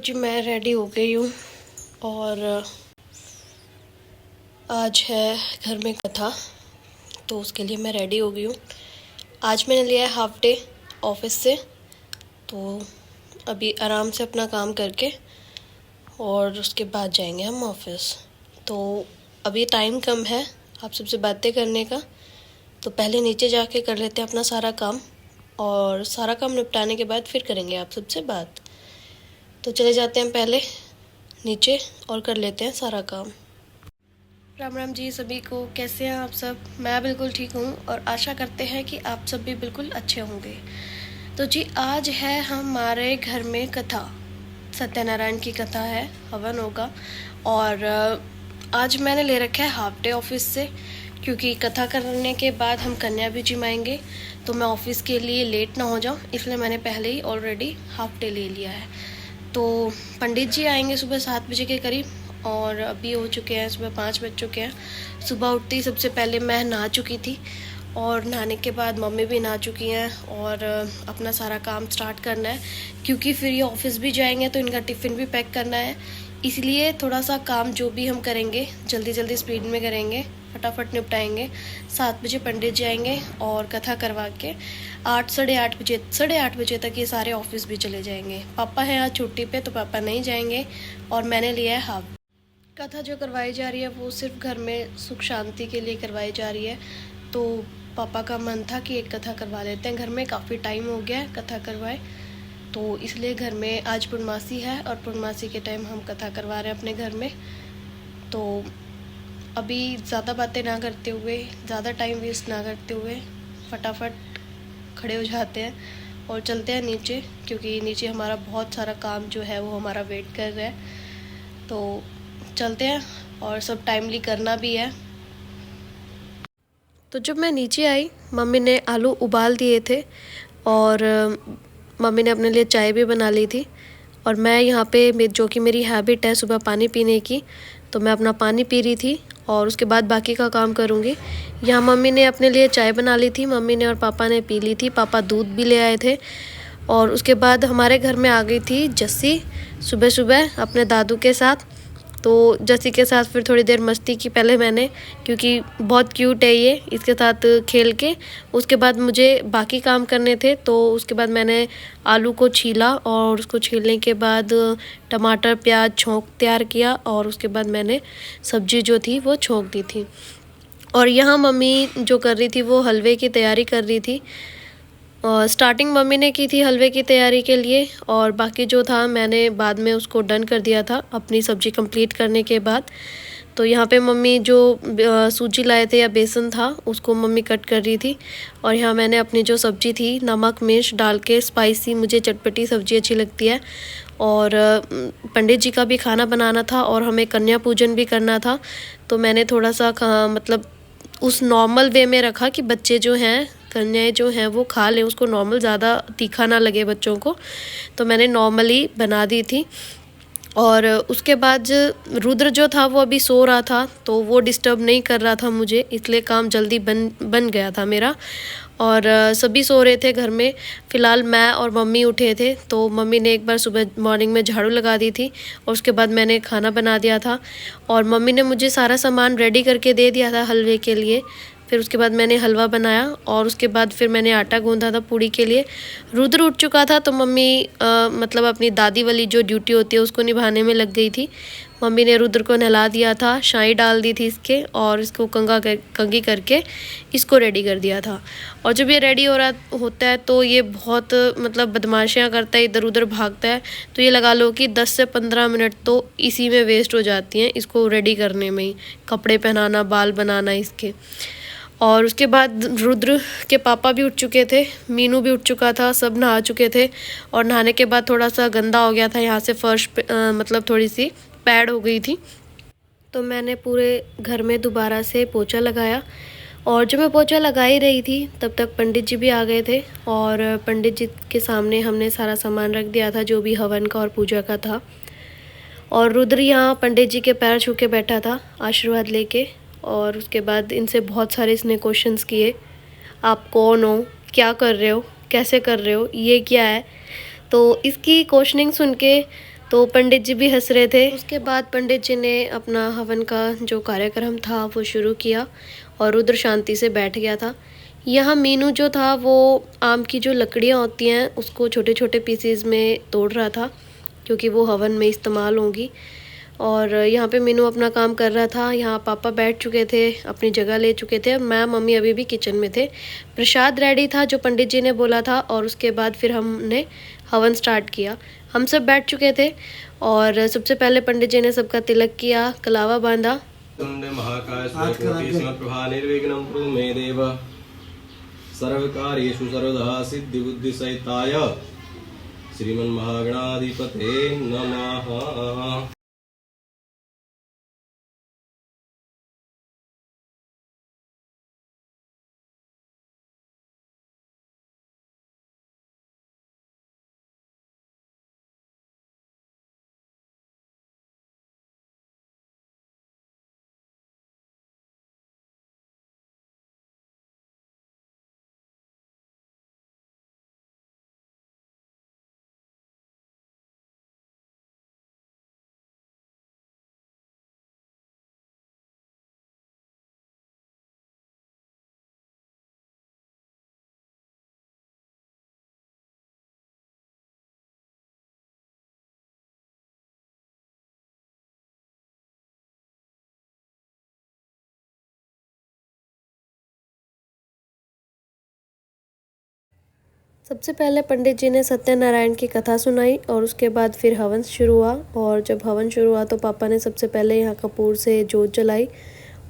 जी मैं रेडी हो गई हूँ और आज है घर में कथा, तो उसके लिए मैं रेडी हो गई हूँ। आज मैंने लिया है हाफ डे ऑफिस से, तो अभी आराम से अपना काम करके और उसके बाद जाएंगे हम ऑफिस। तो अभी टाइम कम है आप सबसे बातें करने का, तो पहले नीचे जाके कर लेते हैं अपना सारा काम और सारा काम निपटाने के बाद फिर करेंगे आप सबसे बात। तो चले जाते हैं पहले नीचे और कर लेते हैं सारा काम। राम राम जी सभी को, कैसे हैं आप सब? मैं बिल्कुल ठीक हूँ और आशा करते हैं कि आप सब भी बिल्कुल अच्छे होंगे। तो जी आज है हमारे घर में कथा, सत्यनारायण की कथा है, हवन होगा। और आज मैंने ले रखा है हाफ डे ऑफिस से, क्योंकि कथा करने के बाद हम कन्या भी जिमाएंगे, तो मैं ऑफिस के लिए लेट ना हो जाऊँ, इसलिए मैंने पहले ही ऑलरेडी हाफ डे ले लिया है। तो पंडित जी आएंगे सुबह 7 बजे के करीब और अभी हो चुके हैं सुबह 5 बज चुके हैं। सुबह उठते ही सबसे पहले मैं नहा चुकी थी और नहाने के बाद मम्मी भी नहा चुकी हैं और अपना सारा काम स्टार्ट करना है, क्योंकि फिर ये ऑफिस भी जाएंगे तो इनका टिफ़िन भी पैक करना है। इसलिए थोड़ा सा काम जो भी हम करेंगे जल्दी जल्दी स्पीड में करेंगे, फटाफट निपटाएंगे। 7 बजे पंडित जी आएंगे और कथा करवा के 8 साढ़े 8 बजे तक ये सारे ऑफिस भी चले जाएंगे। पापा हैं आज छुट्टी पे, तो पापा नहीं जाएंगे और मैंने लिया है हाफ। कथा जो करवाई जा रही है वो सिर्फ घर में सुख शांति के लिए करवाई जा रही है, तो पापा का मन था कि एक कथा करवा लेते हैं घर में, काफ़ी टाइम हो गया है कथा करवाए, तो इसलिए घर में आज पूर्णमासी है और पूर्णमासी के टाइम हम कथा करवा रहे हैं अपने घर में। तो अभी ज़्यादा बातें ना करते हुए, ज़्यादा टाइम वेस्ट ना करते हुए फटाफट खड़े हो जाते हैं और चलते हैं नीचे, क्योंकि नीचे हमारा बहुत सारा काम जो है वो हमारा वेट कर रहा है। तो चलते हैं और सब टाइमली करना भी है। तो जब मैं नीचे आई मम्मी ने आलू उबाल दिए थे और मम्मी ने अपने लिए चाय भी बना ली थी, और मैं यहाँ पे जो कि मेरी हैबिट है सुबह पानी पीने की, तो मैं अपना पानी पी रही थी और उसके बाद बाकी का काम करूँगी। यहाँ मम्मी ने अपने लिए चाय बना ली थी, मम्मी ने और पापा ने पी ली थी, पापा दूध भी ले आए थे। और उसके बाद हमारे घर में आ गई थी जस्सी सुबह सुबह अपने दादू के साथ। तो जस्सी के साथ फिर थोड़ी देर मस्ती की पहले मैंने, क्योंकि बहुत क्यूट है ये, इसके साथ खेल के उसके बाद मुझे बाकी काम करने थे। तो उसके बाद मैंने आलू को छीला और उसको छीलने के बाद टमाटर प्याज छौंक तैयार किया और उसके बाद मैंने सब्जी जो थी वो छौंक दी थी। और यहाँ मम्मी जो कर रही थी वो हलवे की तैयारी कर रही थी। स्टार्टिंग मम्मी ने की थी हलवे की तैयारी के लिए, और बाकी जो था मैंने बाद में उसको डन कर दिया था अपनी सब्ज़ी कंप्लीट करने के बाद। तो यहाँ पे मम्मी जो सूजी लाए थे या बेसन था उसको मम्मी कट कर रही थी, और यहाँ मैंने अपनी जो सब्ज़ी थी नमक मिर्च डाल के, स्पाइसी मुझे चटपटी सब्ज़ी अच्छी लगती है। और पंडित जी का भी खाना बनाना था और हमें कन्या पूजन भी करना था, तो मैंने थोड़ा सा मतलब उस नॉर्मल वे में रखा कि बच्चे जो हैं कन्याएं जो हैं वो खा लें उसको, नॉर्मल, ज़्यादा तीखा ना लगे बच्चों को, तो मैंने नॉर्मली बना दी थी। और उसके बाद रुद्र जो था वो अभी सो रहा था, तो वो डिस्टर्ब नहीं कर रहा था मुझे, इसलिए काम जल्दी बन गया था मेरा। और सभी सो रहे थे घर में, फ़िलहाल मैं और मम्मी उठे थे, तो मम्मी ने एक बार सुबह मॉर्निंग में झाड़ू लगा दी थी और उसके बाद मैंने खाना बना दिया था। और मम्मी ने मुझे सारा सामान रेडी करके दे दिया था हलवे के लिए। फिर उसके बाद मैंने हलवा बनाया और उसके बाद फिर मैंने आटा गूंथा था पूड़ी के लिए। रुद्र उठ चुका था, तो मम्मी मतलब अपनी दादी वाली जो ड्यूटी होती है उसको निभाने में लग गई थी। मम्मी ने रुद्र को नहला दिया था, शाई डाल दी थी इसके, और इसको कंघी करके इसको रेडी कर दिया था। और जब ये रेडी होता है तो ये बहुत मतलब बदमाशियाँ करता है, इधर उधर भागता है, तो ये लगा लो कि 10 से 15 मिनट तो इसी में वेस्ट हो जाती हैं इसको रेडी करने में ही, कपड़े पहनाना, बाल बनाना इसके। और उसके बाद रुद्र के पापा भी उठ चुके थे, मीनू भी उठ चुका था, सब नहा चुके थे। और नहाने के बाद थोड़ा सा गंदा हो गया था यहाँ से फर्श पे, मतलब थोड़ी सी पैड हो गई थी, तो मैंने पूरे घर में दोबारा से पोछा लगाया। और जब मैं पोछा लगा ही रही थी तब तक पंडित जी भी आ गए थे, और पंडित जी के सामने हमने सारा सामान रख दिया था जो भी हवन का और पूजा का था। और रुद्र यहाँ पंडित जी के पैर छू के बैठा था आशीर्वाद लेके, और उसके बाद इनसे बहुत सारे इसने क्वेश्चंस किए, आप कौन हो, क्या कर रहे हो, कैसे कर रहे हो, ये क्या है। तो इसकी क्वेश्चनिंग सुन के तो पंडित जी भी हंस रहे थे। उसके बाद पंडित जी ने अपना हवन का जो कार्यक्रम था वो शुरू किया और रुद्र शांति से बैठ गया था। यहाँ मीनू जो था वो आम की जो लकड़ियाँ होती हैं उसको छोटे छोटे पीसेस में तोड़ रहा था, क्योंकि वो हवन में इस्तेमाल होंगी। और यहाँ पे मीनू अपना काम कर रहा था। यहाँ पापा बैठ चुके थे, अपनी जगह ले चुके थे। मैं मम्मी अभी भी किचन में थे। प्रसाद रेडी था जो पंडित जी ने बोला था, और उसके बाद फिर हमने हवन स्टार्ट किया। हम सब बैठ चुके थे और सबसे पहले पंडित जी ने सबका तिलक किया, कलावा बांधा। सर्वकार्येषु सर्वदा सिद्धि बुद्धि सहिताय श्रीमन्महागणाधिपते नमः। सबसे पहले पंडित जी ने सत्यनारायण की कथा सुनाई और उसके बाद फिर हवन शुरू हुआ। और जब हवन शुरू हुआ तो पापा ने सबसे पहले यहाँ कपूर से जोत जलाई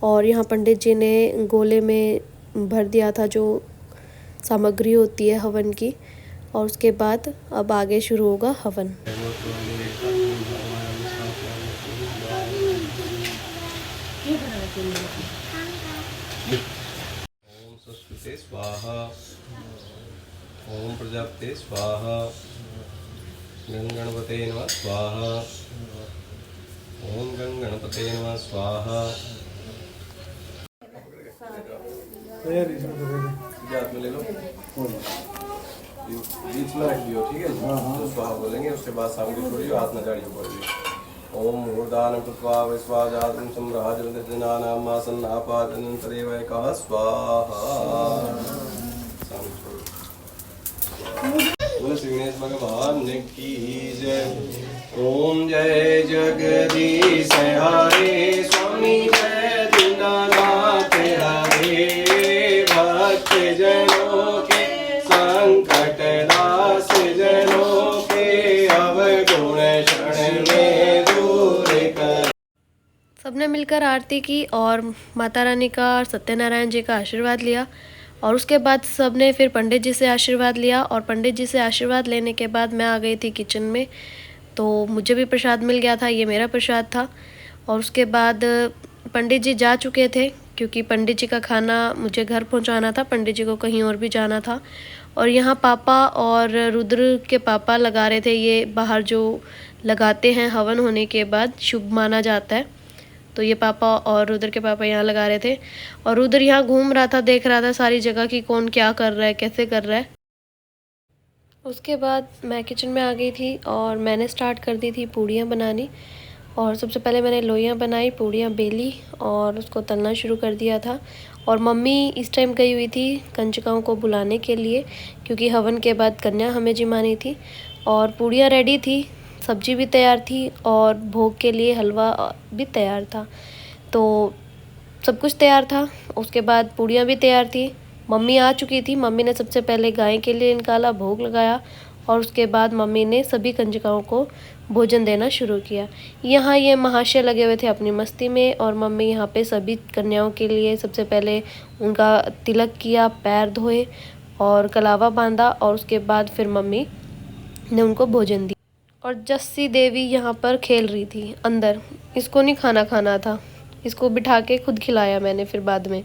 और यहाँ पंडित जी ने गोले में भर दिया था जो सामग्री होती है हवन की। और उसके बाद अब आगे शुरू होगा हवन। ओम सरस्वती स्वाहा, ओम प्रजापते स्वाहा, गणपते नमः स्वाहा, ओम गणपते नमः स्वाहा। ले लो, बीच में रख दियो, ठीक है। तो स्वाहा बोलेंगे, उसके बाद सामने छोड़ियो, हाथ में गाड़ियों बोलिए। ओम ऊर्धान कृत्वा विश्वाजातम सम्राजनानाम आसन्नापादनं तदेव एकः स्वाहा। बोले श्री गणेश भगवान की जय। ओम जय जगदीश हरे, स्वामी जय दीनानाथ हरे, भक्त जनों के संकट नाश, जनों के अवगुण क्षण में दूर कर। सबने मिलकर आरती की और माता रानी का और सत्यनारायण जी का आशीर्वाद लिया। और उसके बाद सबने फिर पंडित जी से आशीर्वाद लिया और पंडित जी से आशीर्वाद लेने के बाद मैं आ गई थी किचन में। तो मुझे भी प्रसाद मिल गया था, ये मेरा प्रसाद था। और उसके बाद पंडित जी जा चुके थे, क्योंकि पंडित जी का खाना मुझे घर पहुंचाना था, पंडित जी को कहीं और भी जाना था। और यहाँ पापा और रुद्र के पापा लगा रहे थे, ये बाहर जो लगाते हैं हवन होने के बाद, शुभ माना जाता है। तो ये पापा और रुद्र के पापा यहाँ लगा रहे थे और रुद्र यहाँ घूम रहा था, देख रहा था सारी जगह कि कौन क्या कर रहा है, कैसे कर रहा है। उसके बाद मैं किचन में आ गई थी और मैंने स्टार्ट कर दी थी पूड़ियाँ बनानी। और सबसे पहले मैंने लोइयाँ बनाई, पूड़ियाँ बेली और उसको तलना शुरू कर दिया था। और मम्मी इस टाइम गई हुई थी कंजकाओं को बुलाने के लिए, क्योंकि हवन के बाद कन्या हमें जिमानी थी। और पूड़ियाँ रेडी थी, सब्जी भी तैयार थी और भोग के लिए हलवा भी तैयार था। तो सब कुछ तैयार था। उसके बाद पूड़ियाँ भी तैयार थी। मम्मी आ चुकी थी, मम्मी ने सबसे पहले गाय के लिए निकाला, भोग लगाया और उसके बाद मम्मी ने सभी कंजकाओं को भोजन देना शुरू किया। यहाँ ये महाशय लगे हुए थे अपनी मस्ती में और मम्मी यहाँ पे सभी कन्याओं के लिए सबसे पहले उनका तिलक किया, पैर धोए और कलावा बांधा और उसके बाद फिर मम्मी ने उनको भोजन दिया। और जस्सी देवी यहाँ पर खेल रही थी अंदर, इसको नहीं खाना खाना था, इसको बिठा के खुद खिलाया मैंने फिर बाद में।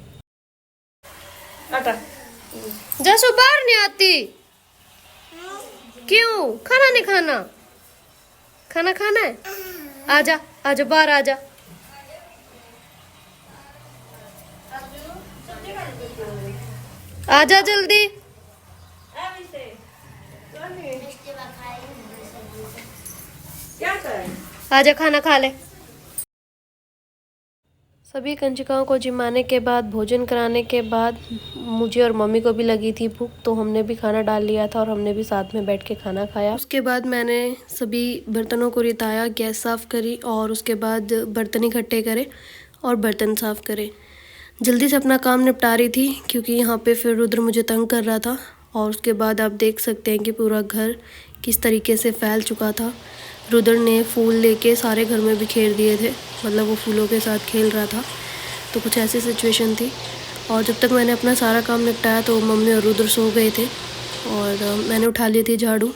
जसू बाहर नहीं आती क्यों? खाना नहीं खाना? खाना खाना है? आजा आजा बाहर आजा। आजा जल्दी। क्या करें? आजा खाना खा ले। सभी कंजकाओं को जिमाने के बाद, भोजन कराने के बाद मुझे और मम्मी को भी लगी थी भूख, तो हमने भी खाना डाल लिया था और हमने भी साथ में बैठ के खाना खाया। उसके बाद मैंने सभी बर्तनों को रिताया, गैस साफ़ करी और उसके बाद बर्तन इकट्ठे करे और बर्तन साफ़ करे। जल्दी से अपना काम निपटा रही थी क्योंकि यहाँ पे फिर रुद्र मुझे तंग कर रहा था। और उसके बाद आप देख सकते हैं कि पूरा घर किस तरीके से फैल चुका था। रुद्र ने फूल लेके सारे घर में बिखेर दिए थे, मतलब वो फूलों के साथ खेल रहा था, तो कुछ ऐसी सिचुएशन थी। और जब तक मैंने अपना सारा काम निपटाया तो मम्मी और रुद्र सो गए थे और मैंने उठा ली थी झाड़ू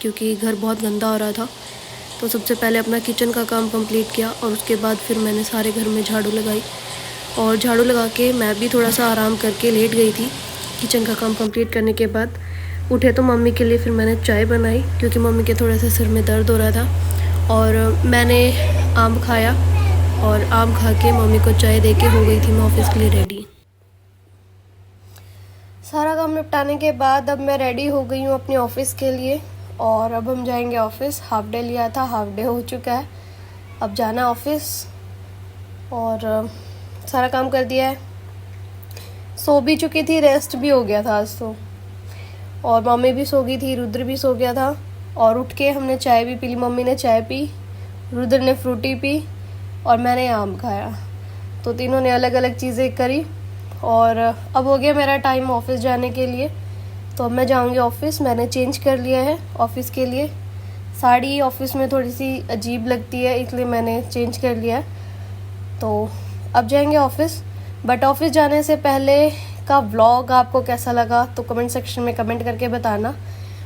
क्योंकि घर बहुत गंदा हो रहा था। तो सबसे पहले अपना किचन का काम कंप्लीट किया और उसके बाद फिर मैंने सारे घर में झाड़ू लगाई और झाड़ू लगा के मैं भी थोड़ा सा आराम करके लेट गई थी। किचन का काम कंप्लीट करने के बाद उठे तो मम्मी के लिए फिर मैंने चाय बनाई क्योंकि मम्मी के थोड़ा सा सिर में दर्द हो रहा था। और मैंने आम खाया और आम खा के मम्मी को चाय दे के हो गई थी मैं ऑफिस के लिए रेडी। सारा काम निपटाने के बाद अब मैं रेडी हो गई हूँ अपने ऑफिस के लिए और अब हम जाएंगे ऑफिस। हाफ डे लिया था, हाफ डे हो चुका है, अब जाना ऑफिस। और सारा काम कर दिया है, सो भी चुकी थी, रेस्ट भी हो गया था आज तो। और मम्मी भी सो गई थी, रुद्र भी सो गया था। और उठ के हमने चाय भी पी ली, मम्मी ने चाय पी, रुद्र ने फ्रूटी पी और मैंने आम खाया। तो तीनों ने अलग अलग चीज़ें करी और अब हो गया मेरा टाइम ऑफिस जाने के लिए। तो अब मैं जाऊंगी ऑफिस। मैंने चेंज कर लिया है ऑफिस के लिए, साड़ी ऑफिस में थोड़ी सी अजीब लगती है इसलिए मैंने चेंज कर लिया है। तो अब जाएंगे ऑफिस। बट ऑफिस जाने से पहले का व्लॉग आपको कैसा लगा तो कमेंट सेक्शन में कमेंट करके बताना।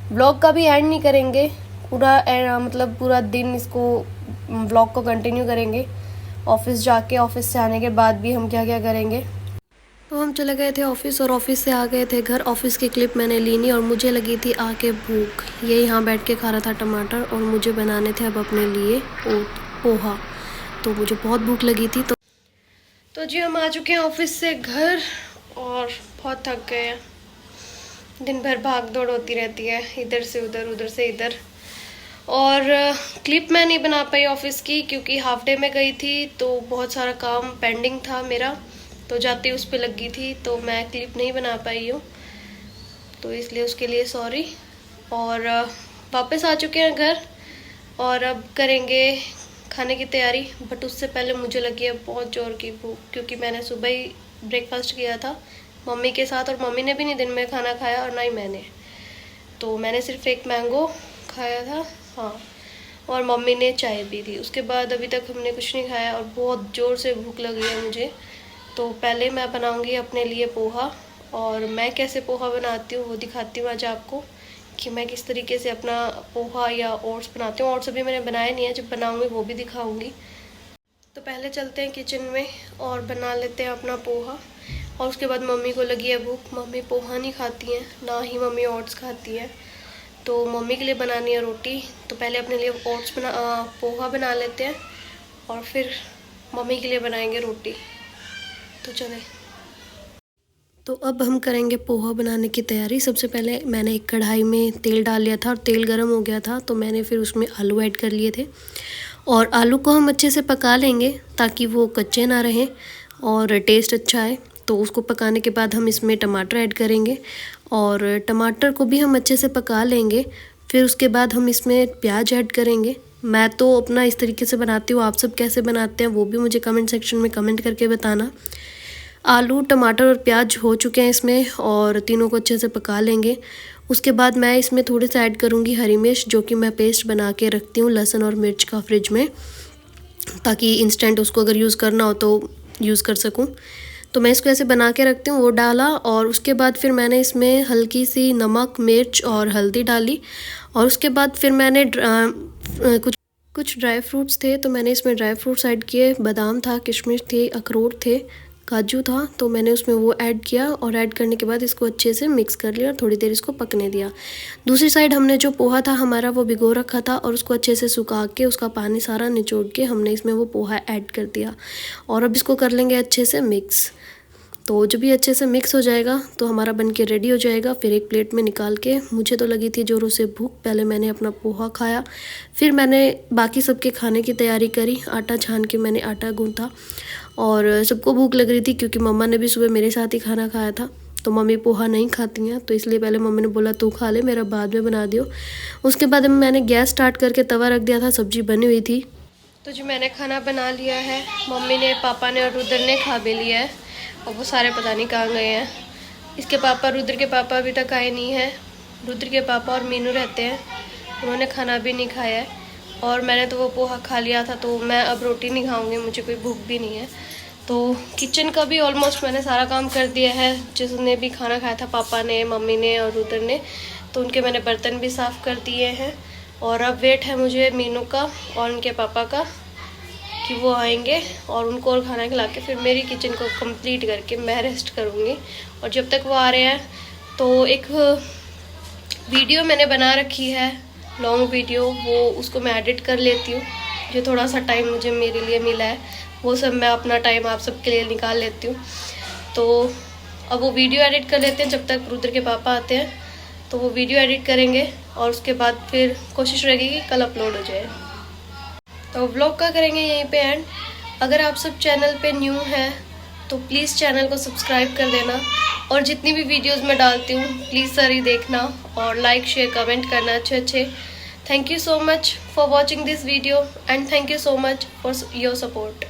व्लॉग का भी एंड नहीं करेंगे, पूरा मतलब पूरा दिन इसको व्लॉग को कंटिन्यू करेंगे। ऑफिस जाके ऑफिस से आने के बाद भी हम क्या क्या करेंगे। तो हम चले गए थे ऑफिस और ऑफिस से आ गए थे घर। ऑफिस की क्लिप मैंने ली नहीं और मुझे लगी थी आके भूख। ये यहाँ बैठ के खा रहा था टमाटर और मुझे बनाने थे अब अपने लिए पोहा। तो मुझे बहुत भूख लगी थी। तो जी हम आ चुके हैं ऑफिस से घर और बहुत थक गए हैं। दिन भर भाग दौड़ होती रहती है, इधर से उधर, उधर से इधर। और क्लिप मैं नहीं बना पाई ऑफिस की क्योंकि हाफ डे में गई थी तो बहुत सारा काम पेंडिंग था मेरा, तो जाते उस पर लगी थी तो मैं क्लिप नहीं बना पाई हूँ, तो इसलिए उसके लिए सॉरी। और वापस आ चुके हैं घर और अब करेंगे खाने की तैयारी। बट उससे पहले मुझे लगी है बहुत ज़ोर की भूख क्योंकि मैंने सुबह ही ब्रेकफास्ट किया था मम्मी के साथ और मम्मी ने भी नहीं दिन में खाना खाया और ना ही मैंने। तो मैंने सिर्फ एक मैंगो खाया था, हाँ, और मम्मी ने चाय पी थी। उसके बाद अभी तक हमने कुछ नहीं खाया और बहुत ज़ोर से भूख लगी है मुझे। तो पहले मैं बनाऊंगी अपने लिए पोहा और मैं कैसे पोहा बनाती हूँ वो दिखाती हूँ आज आपको कि मैं किस तरीके से अपना पोहा या ओट्स बनाती हूँ। ओट्स अभी मैंने बनाया नहीं है, जब बनाऊंगी वो भी दिखाऊंगी। तो पहले चलते हैं किचन में और बना लेते हैं अपना पोहा। और उसके बाद मम्मी को लगी है भूख, मम्मी पोहा नहीं खाती हैं, ना ही मम्मी ओट्स खाती है, तो मम्मी के लिए बनानी है रोटी। तो पहले अपने लिए पोहा बना लेते हैं और फिर मम्मी के लिए बनाएंगे रोटी। तो चले। तो अब हम करेंगे पोहा बनाने की तैयारी। सबसे पहले मैंने एक कढ़ाई में तेल डाल लिया था और तेल गर्म हो गया था तो मैंने फिर उसमें आलू ऐड कर लिए थे और आलू को हम अच्छे से पका लेंगे ताकि वो कच्चे ना रहें और टेस्ट अच्छा आए। तो उसको पकाने के बाद हम इसमें टमाटर ऐड करेंगे और टमाटर को भी हम अच्छे से पका लेंगे। फिर उसके बाद हम इसमें प्याज ऐड करेंगे। मैं तो अपना इस तरीके से बनाती हूँ, आप सब कैसे बनाते हैं वो भी मुझे कमेंट सेक्शन में कमेंट करके बताना। आलू, टमाटर और प्याज हो चुके हैं इसमें और तीनों को अच्छे से पका लेंगे। उसके बाद मैं इसमें थोड़े से ऐड करूँगी हरी मिर्च, जो कि मैं पेस्ट बना के रखती हूँ लहसुन और मिर्च का फ्रिज में, ताकि इंस्टेंट उसको अगर यूज़ करना हो तो यूज़ कर सकूँ। तो मैं इसको ऐसे बना के रखती हूँ, वो डाला और उसके बाद फिर मैंने इसमें हल्की सी नमक, मिर्च और हल्दी डाली। और उसके बाद फिर मैंने कुछ ड्राई फ्रूट्स थे तो मैंने इसमें ड्राई फ्रूट्स ऐड किए। बादाम था, किशमिश थे, अखरोट थे, काजू था, तो मैंने उसमें वो ऐड किया और ऐड करने के बाद इसको अच्छे से मिक्स कर लिया और थोड़ी देर इसको पकने दिया। दूसरी साइड हमने जो पोहा था हमारा वो भिगो रखा था और उसको अच्छे से सुखा के उसका पानी सारा निचोड़ के हमने इसमें वो पोहा ऐड कर दिया और अब इसको कर लेंगे अच्छे से मिक्स। तो जब भी अच्छे से मिक्स हो जाएगा तो हमारा बन के रेडी हो जाएगा। फिर एक प्लेट में निकाल के, मुझे तो लगी थी ज़ोरों से भूख, पहले मैंने अपना पोहा खाया, फिर मैंने बाकी सबके खाने की तैयारी करी। आटा छान के मैंने आटा गूँथा और सबको भूख लग रही थी क्योंकि मम्मा ने भी सुबह मेरे साथ ही खाना खाया था। तो मम्मी पोहा नहीं खाती हैं, तो इसलिए पहले मम्मी ने बोला तू खा ले, मेरा बाद में बना दियो। उसके बाद मैंने गैस स्टार्ट करके तवा रख दिया था, सब्जी बनी हुई थी। तो जी मैंने खाना बना लिया है, मम्मी ने, पापा ने और रुद्र ने खा भी लिया है और वो सारे पता नहीं कहाँ गए हैं। इसके पापा, रुद्र के पापा अभी तक आए नहीं हैं। रुद्र के पापा और मीनू रहते हैं, उन्होंने खाना भी नहीं खाया है और मैंने तो वो पोहा खा लिया था, तो मैं अब रोटी नहीं खाऊंगी, मुझे कोई भूख भी नहीं है। तो किचन का भी ऑलमोस्ट मैंने सारा काम कर दिया है। जिसने भी खाना खाया था, पापा ने, मम्मी ने और रुद्र ने, तो उनके मैंने बर्तन भी साफ़ कर दिए हैं। और अब वेट है मुझे मीनू का और उनके पापा का कि वो आएंगे और उनको और खाना खिला के फिर मेरी किचन को कंप्लीट करके मैं रेस्ट करूँगी। और जब तक वो आ रहे हैं तो एक वीडियो मैंने बना रखी है, लॉन्ग वीडियो, वो उसको मैं एडिट कर लेती हूँ। जो थोड़ा सा टाइम मुझे मेरे लिए मिला है वो सब मैं अपना टाइम आप सबके लिए निकाल लेती हूँ। तो अब वो वीडियो एडिट कर लेते हैं, जब तक रुद्र के पापा आते हैं तो वो वीडियो एडिट करेंगे और उसके बाद फिर कोशिश रहेगी कि कल अपलोड हो जाए। तो व्लॉग का करेंगे यहीं पे एंड। अगर आप सब चैनल पे न्यू हैं तो प्लीज़ चैनल को सब्सक्राइब कर देना और जितनी भी वीडियोस मैं डालती हूँ प्लीज़ सारी देखना और लाइक शेयर कमेंट करना अच्छे। Thank you so much for watching this video and thank you so much for your support.